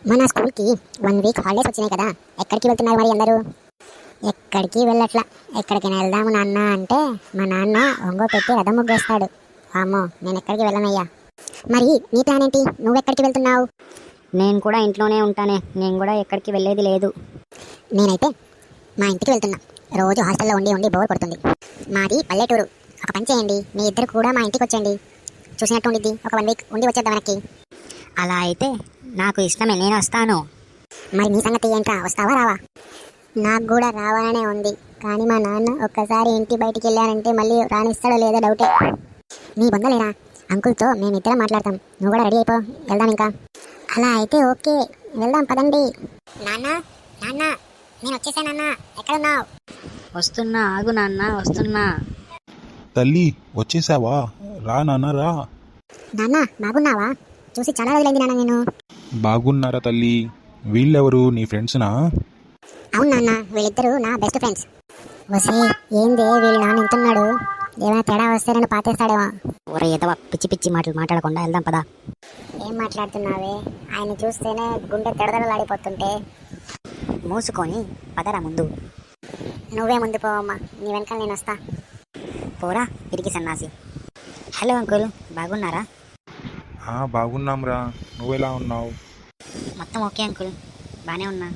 మన స్కూల్కి 1 week holidays వచ్చినాయి కదా. ఎక్కడికి వెళ్తున్నారు మరి అందరూ? ఎక్కడికి వెళ్ళట్లా. ఎక్కడికైనా వెళ్దాము నాన్న అంటే మా నాన్న ఒంగో పెట్టి రథం ముగ్గేస్తాడు. అమ్మో, నేను ఎక్కడికి వెళ్ళనయ్యా. మరి నీ ప్లాన్ ఏంటి? నువ్వెక్కడికి వెళ్తున్నావు? నేను కూడా ఇంట్లోనే ఉంటానే. నేను కూడా ఎక్కడికి వెళ్ళేది లేదు. నేనైతే మా ఇంటికి వెళ్తున్నా. రోజు హాస్టల్లో ఉండి ఉండి బోర్ కొడుతుంది. మాది పల్లెటూరు. ఒక పని చేయండి, మీ ఇద్దరు కూడా మా ఇంటికి వచ్చేయండి. చూసినట్టు ఉండిద్ది. ఒక 1 వీక్ ఉండి వచ్చేద్దాం వెనక్కి. అలా అయితే నాకు ఇష్టమే, నేను వస్తాను. మరి నీ సంగతి ఏంట్రా, వస్తావా రావా? నాకు కూడా రావాలనే ఉంది, కానీ మా నాన్న ఒక్కసారి ఇంటి బయటికి వెళ్ళానంటే మళ్ళీ రానిస్తాడో లేదో డౌటే. నీ బొందలేరా, అంకుల్తో మేమిద్దరం మాట్లాడతాం. నువ్వు కూడా రెడీ అయిపో, వెళ్దాం ఇంకా. అలా అయితే ఓకే, వెళ్దాం పదండి. నాన్న నాన్న, నేను వచ్చేసా నాన్న, ఎక్కడున్నావు? వస్తున్నా, ఆగు నాన్న, వస్తున్నా. తల్లి వచ్చేసావా? రా నాన్న రా. నాన్న బాగున్నావా? చూసి చాలా రోజులైంది నాన్న నేను. బాగున్నారా తల్లి? వీళ్ళెవరు, నీ ఫ్రెండ్స్నా? అవును నాన్న, వీళ్ళిద్దరూ నా బెస్ట్ ఫ్రెండ్స్. వసే ఏందే వీళ్ళు నాన్న ఇంతున్నాడు, ఏమైనా తేడా వస్తే నన్ను పాతేస్తాడేమో. ఒరే ఎదవ, పిచ్చి పిచ్చి మాటలు మాట్లాడకుండా వెళ్దాం పదా. ఏం మాట్లాడుతున్నావే? ఆయన చూస్తేనే గుండె తడదడలాడిపోతుంటే. మూసుకొని పదరా ముందు. నువ్వే ముందు పోవమ్మా, నీ వెనకాల నేను వస్తా. పోరా తిరిగి సన్నాసి. హలో అంకుల్, బాగున్నారా? బాగున్నాంరా, నువ్వెలా ఉన్నావు? మొత్తం ఓకే అంకుల్, బాగానే ఉన్నా.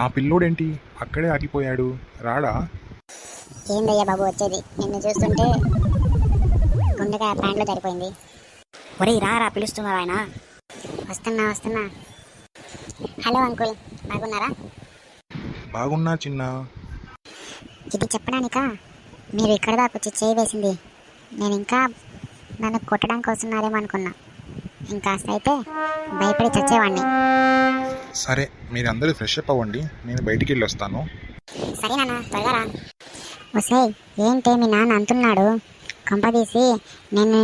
ఆ పిల్లోడేంటి అక్కడే ఆగిపోయాడు, రాడా? ఏందయ్యా బాబు వచ్చేది? నిన్ను చూస్తుంటే గుండెకాయ ప్యాంట్లో సరిపోయింది. ఒరే రా, పిలుస్తున్నారు ఆయన. వస్తున్నా వస్తున్నా. హలో అంకుల్, బాగున్నారా? బాగున్నా చిన్న. ఇది చెప్పడానికా మీరు ఇక్కడ దాకా వచ్చి చేయి వేసింది? నేను ఇంకా నన్ను కొట్టడానికి వస్తున్నారేమో అనుకున్నా. ఇంకాస్త అయితే భయపడి చచ్చేవాడిని. సరే, మీరందరూ ఫ్రెష్ అప్ అవ్వండి, నేను బయటికి వెళ్ళి వస్తాను. సరే నాన్న, త్వరగా రా. వసే ఏంటి మీ నాన్న అంటున్నాడు? కొంపదీసి నేను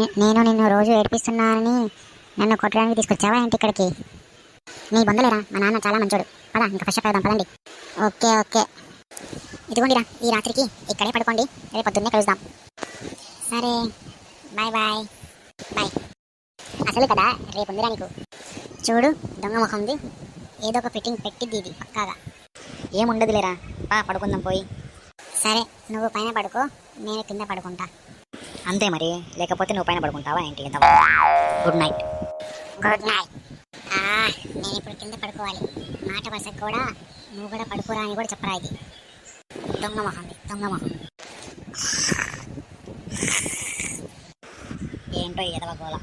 నిన్ను రోజు ఏడిపిస్తున్నానని నన్ను కొట్టడానికి తీసుకొచ్చావా ఏంటి ఇక్కడికి? నీ బొందలేరా, మా నాన్న చాలా మంచోడు. పదా ఇంకా ఫ్రెష్ అప్ అవుదాం పదండి. ఓకే ఓకే, ఇదిగోండిరా, ఈ రాత్రికి ఇక్కడే పడుకోండి, రేపు పొద్దున్నే కలుద్దాం. సరే, బాయ్ బాయ్ బాయ్. అసలు కదా రేపు ఉందిరా నీకు. చూడు దొంగ ముఖంది, ఏదో ఒక ఫిట్టింగ్ పెట్టిద్ది ఇది పక్కాగా. ఏముండదులేరా, పడుకుందాం పోయి. సరే, నువ్వు పైన పడుకో, నేను కింద పడుకుంటా. అంతే మరి, లేకపోతే నువ్వు పైన పడుకుంటావా ఏంటి? Good night. Good night. నేను ఇప్పుడు కింద పడుకోవాలి. మాట వరుసకు కూడా నువ్వు కూడా పడుకోరా అని కూడా చెప్పరా. ఇది దొంగ మొహంది, దొంగ మొహం. ఏంటో ఎదవ గోల,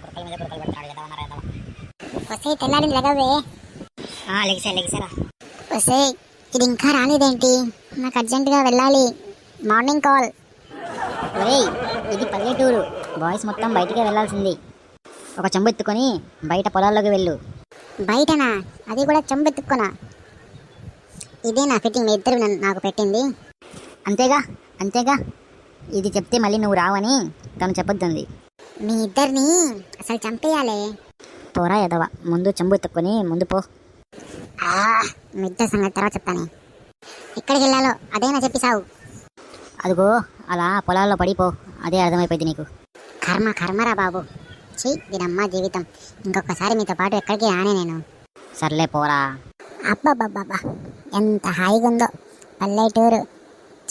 గురకల మీద గురకలు పెడతాడు ఎదవన్నారా ఎదవ. వసే తెల్లారింది లగవే. లెగిసారా. వసే ఇది ఇంకా రాలేదేంటి? నాకు అర్జెంటుగా వెళ్ళాలి, మార్నింగ్ కాల్. ఒరేయ్, ఇది పల్లెటూరు, బాయ్స్ మొత్తం బయటికే వెళ్ళాల్సింది. ఒక చెంబు ఎత్తుకొని బయట పొలాల్లోకి వెళ్ళు. బయటనా? అది కూడా చెంబెత్తుకోనా? ఇదే నా ఫిట్టింగ్ మీ ఇద్దరు నాకు పెట్టింది. అంతేగా, ఇది చెప్తే మళ్ళీ నువ్వు రావని తను చెప్పొద్దంది. మీ ఇద్దరిని అసలు చంపేయాలి. పోరా ఎదవ, ముందు చెంబు ఎత్తుకొని ముందు పో. మీ ఇద్దరు సంగతి తర్వాత చెప్తాను. ఎక్కడికి వెళ్ళాలో అదేనా చెప్పి సావు. అదిగో అలా పొలాల్లో పడిపో, అదే అర్థమైపోయింది నీకు. కర్మరా బాబు. దీనమ్మ జీవితం. ఇంకొకసారి మీతో పాటు ఎక్కడికి రానే నేను. సర్లే పోరా. అబ్బబ్బబ్బబ్బా, ఎంత హాయిగా ఉందో పల్లెటూరు,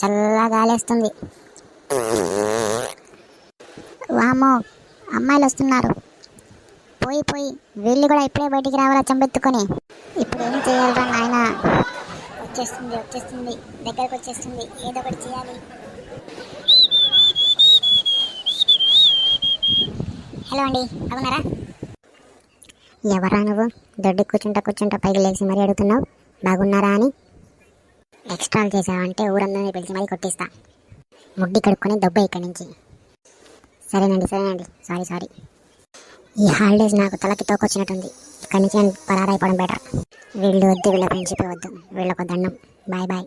చల్లగా గాలేస్తుంది. వామో, అమ్మాయిలు వస్తున్నారు. పోయి వీళ్ళు కూడా ఇప్పుడే బయటికి రావాలా చంపెత్తుకొని. ఇప్పుడు ఏం చేయాలరా నాయన? వచ్చేస్తుంది, దగ్గరకు వచ్చేస్తుంది. ఏదో ఒకటి చేయాలి. హలో అండి, బాగున్నారా? ఎవరా నువ్వు? దొడ్డి కూర్చుంటా పైకి లేచి మరీ అడుగుతున్నావు బాగున్నారా అని. ఎక్స్ట్రాలు చేసావంటే ఊరందరినీ పిలిచి మరీ కొట్టిస్తా. ముడ్డి కడుక్కొని దొబ్బ ఇక్కడి నుంచి. సరేనండి, సారీ. ఈ హాలిడేస్ నాకు తలకి తోకొచ్చినట్టుంది. ఇక్కడి నుంచి నేను పరారైపోవడం బెటర్. వీళ్ళు వద్దు, వీళ్ళ ఫ్రెండ్షిప్ వద్దు, వీళ్ళకు దండం. బాయ్.